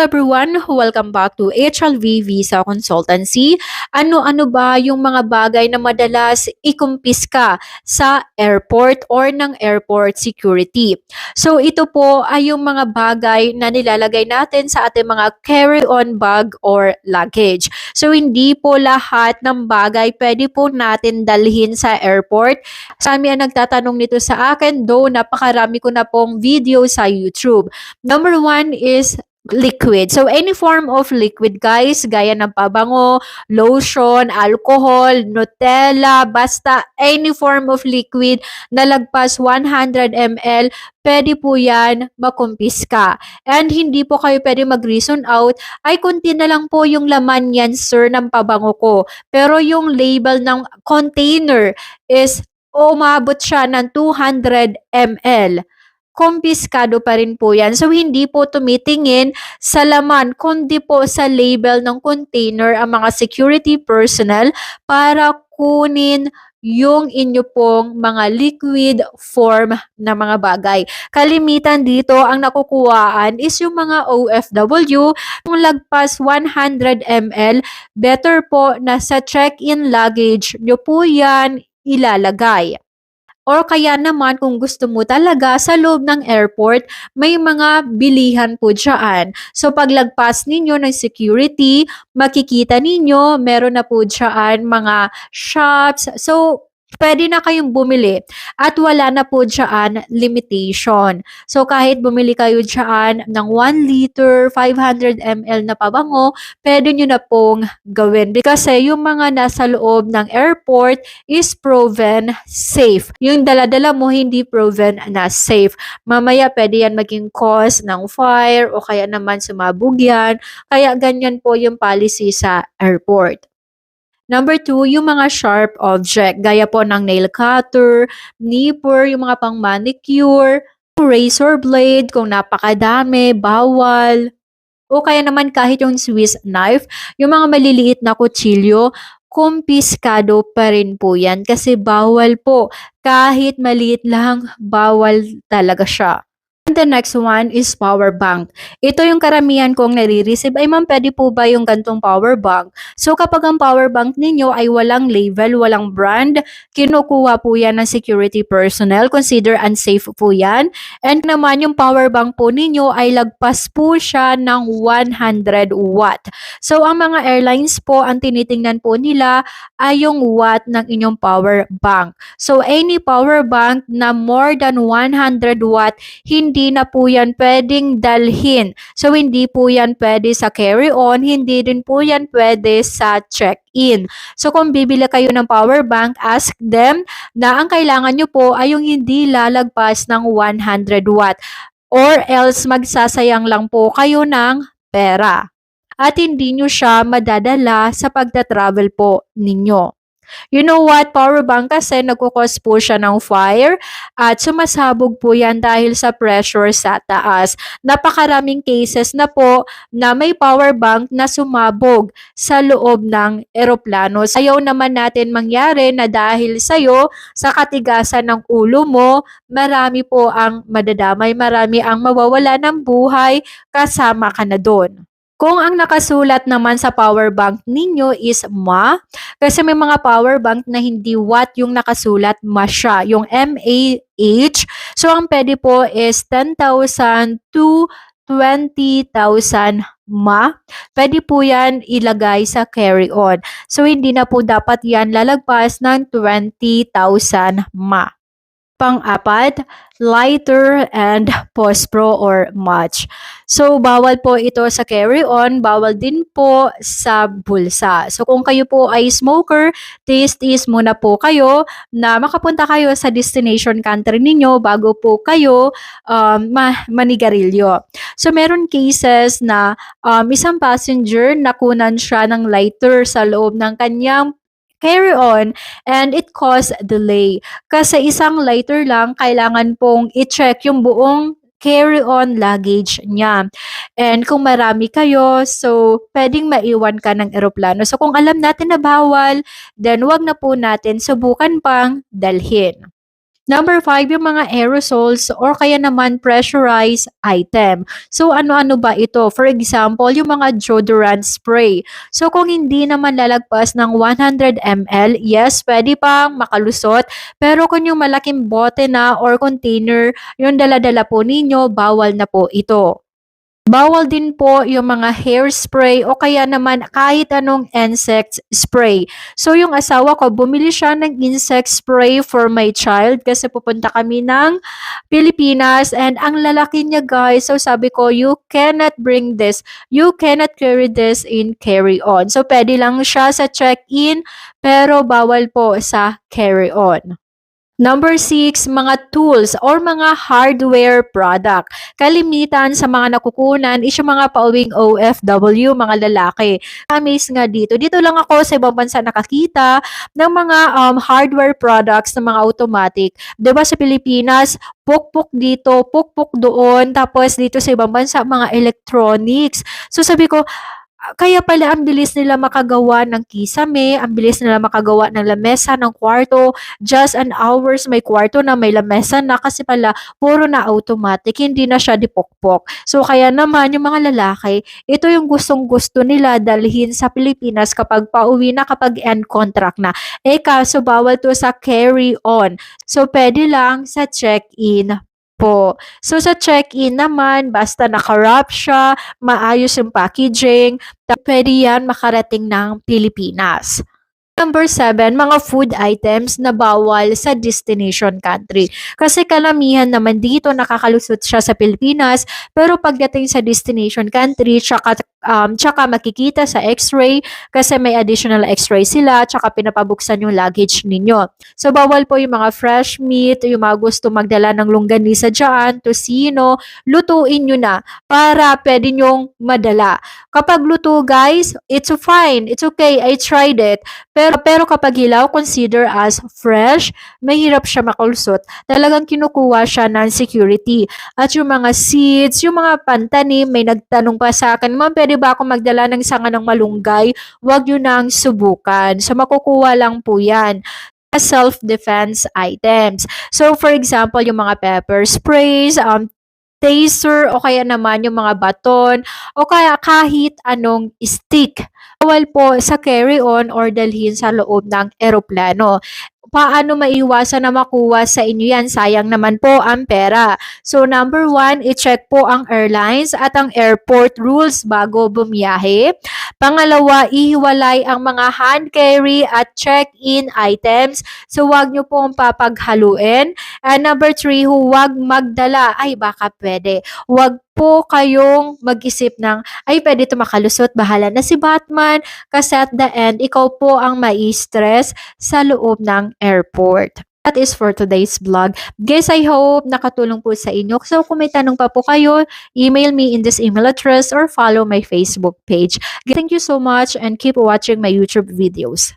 everyone! Welcome back to HLV Visa Consultancy. Ano-ano ba yung mga bagay na madalas ikumpiska sa airport or ng airport security? So ito po ay yung mga bagay na nilalagay natin sa ating mga carry-on bag or luggage. So hindi po lahat ng bagay pwede po natin dalhin sa airport. Sami ang nagtatanong nito sa akin, though napakarami ko na pong video sa YouTube. Number one is liquid. So, any form of liquid, guys, gaya ng pabango, lotion, alcohol, Nutella, basta any form of liquid na lagpas 100 ml, pwede po yan makumpiska. And hindi po kayo pwede mag-reason out, ay kunti na lang po yung laman yan, sir, ng pabango ko. Pero yung label ng container is umabot siya ng 200 ml. Kumpiskado pa rin po yan. So, hindi po tumitingin sa laman, kundi po sa label ng container ang mga security personnel para kunin yung inyo pong mga liquid form na mga bagay. Kalimitan dito, ang nakukuhaan is yung mga OFW, kung lagpas 100 ml, better po na sa check-in luggage nyo po yan ilalagay. Or kaya naman kung gusto mo talaga sa loob ng airport, may mga bilihan po dyan. So paglagpas ninyo ng security, makikita ninyo, meron na po dyan mga shops. So pwede na kayong bumili at wala na po dyan limitation. So kahit bumili kayo dyan ng 1 liter, 500 ml na pabango, pwede nyo na pong gawin. Kasi yung mga nasa loob ng airport is proven safe. Yung dala-dala mo hindi proven na safe. Mamaya pwede yan maging cause ng fire o kaya naman sumabog yan. Kaya ganyan po yung policy sa airport. Number 2, yung mga sharp object, gaya po ng nail cutter, nipper, yung mga pang manicure, razor blade, kung napakadami, bawal. O kaya naman kahit yung Swiss knife, yung mga maliliit na kutsilyo, kumpiskado pa rin po yan kasi bawal po. Kahit maliit lang, bawal talaga siya. And the next one is power bank. Ito yung karamihan kong nare-receive. Ay ma'am, pwede po ba yung gantong power bank? So kapag ang power bank ninyo ay walang label, walang brand, kinukuha po yan ng security personnel. Consider unsafe po yan. And naman yung power bank po ninyo ay lagpas po siya ng 100 watt. So ang mga airlines po, ang tinitingnan po nila ay yung watt ng inyong power bank. So any power bank na more than 100 watt, hindi na po yan pwedeng dalhin. So, hindi po yan pwede sa carry-on, hindi din po yan pwede sa check-in. So, kung bibili kayo ng power bank, ask them na ang kailangan nyo po ay yung hindi lalagpas ng 100 watt. Or else, magsasayang lang po kayo ng pera. At hindi nyo siya madadala sa pagta-travel po ninyo. You know what? Power bank kasi nagkukos po siya ng fire at sumasabog po yan dahil sa pressure sa taas. Napakaraming cases na po na may power bank na sumabog sa loob ng eroplano. Ayaw naman natin mangyari na dahil sa'yo, sa katigasan ng ulo mo, marami po ang madadamay, marami ang mawawala ng buhay, kasama ka na doon. Kung ang nakasulat naman sa power bank ninyo is Ma, kasi may mga power bank na hindi watt yung nakasulat, Ma siya, yung MAH. So, ang pwede po is 10,000 to 20,000 Ma. Pwede po yan ilagay sa carry-on. So, hindi na po dapat yan lalagpas ng 20,000 Ma. Pang-apat, lighter and post-pro or match. So, bawal po ito sa carry-on, bawal din po sa bulsa. So, kung kayo po ay smoker, taste muna po kayo na makapunta kayo sa destination country ninyo bago po kayo manigarilyo. So, meron cases na isang passenger nakunan siya ng lighter sa loob ng kanyang carry-on and it caused delay. Kasi isang lighter lang, kailangan pong i-check yung buong carry-on luggage niya. And kung marami kayo, so pwedeng maiwan ka ng eroplano. So kung alam natin na bawal, then wag na po natin subukan pang dalhin. Number 5, yung mga aerosols or kaya naman pressurized item. So, ano-ano ba ito? For example, yung mga deodorant spray. So, kung hindi naman lalagpas ng 100 ml, yes, pwede pang makalusot. Pero kung yung malaking bote na or container, yung dala-dala po ninyo, bawal na po ito. Bawal din po yung mga hairspray o kaya naman kahit anong insect spray. So yung asawa ko, bumili siya ng insect spray for my child kasi pupunta kami ng Pilipinas and ang lalaki niya guys. So sabi ko, you cannot bring this. You cannot carry this in carry-on. So pwede lang siya sa check-in pero bawal po sa carry-on. Number 6, mga tools or mga hardware product. Kalimitan sa mga nakukunan is yung mga pauwing OFW, mga lalaki. Amaze nga dito. Dito lang ako sa ibang bansa nakakita ng mga hardware products ng mga automatic. 'Di ba sa Pilipinas, pukpuk dito, pukpuk doon, tapos dito sa ibang bansa, mga electronics. So sabi ko, kaya pala ang bilis nila makagawa ng kisame, ang bilis nila makagawa ng lamesa ng kwarto, just an hours may kwarto na, may lamesa na kasi pala puro na automatic, hindi na siya dipokpok. So kaya naman yung mga lalaki, ito yung gustong-gusto nila dalhin sa Pilipinas kapag pauwi na, kapag end contract na. Eh kaso bawal to sa carry on. So pwede lang sa check-in po. So sa check-in naman, basta naka-wrap siya, maayos yung packaging, pwede yan makarating ng Pilipinas. Number 7, mga food items na bawal sa destination country. Kasi kalamihan naman dito nakakalusot siya sa Pilipinas, pero pagdating sa destination country, tsaka makikita sa x-ray kasi may additional x-ray sila, tsaka pinapabuksan yung luggage ninyo. So bawal po yung mga fresh meat, yung mga gusto magdala ng longganisa dyan, tosino, lutuin nyo na para pwede nyong madala. Kapag luto guys, it's fine, it's okay, I tried it. Pero kapag hilaw, consider as fresh, mahirap siya makulusot. Talagang kinukuha siya ng security. At yung mga seeds, yung mga pantanim, may nagtanong pa sa akin, ma'am, pwede ba ako magdala ng sanga ng malunggay? Huwag yun nang subukan. So, makukuha lang po yan self-defense items. So, for example, yung mga pepper sprays, taser o kaya naman yung mga baton o kaya kahit anong stick. Bawal po sa carry-on or dalhin sa loob ng eroplano. Paano maiwasan na makuha sa inyo yan? Sayang naman po ang pera. So number 1, i-check po ang airlines at ang airport rules bago bumiyahe. Pangalawa, ihiwalay ang mga hand carry at check-in items. So wag nyo pong papaghaluin. And number 3, huwag magdala. Ay, baka pwede. Huwag po kayong mag-isip ng, ay, pwede ito makalusot, bahala na si Batman. Kasi at the end, ikaw po ang mai-stress sa loob ng airport. That is for today's vlog. Guys, I hope nakatulong po sa inyo. So, kung may tanong pa po kayo, email me in this email address or follow my Facebook page. Thank you so much and keep watching my YouTube videos.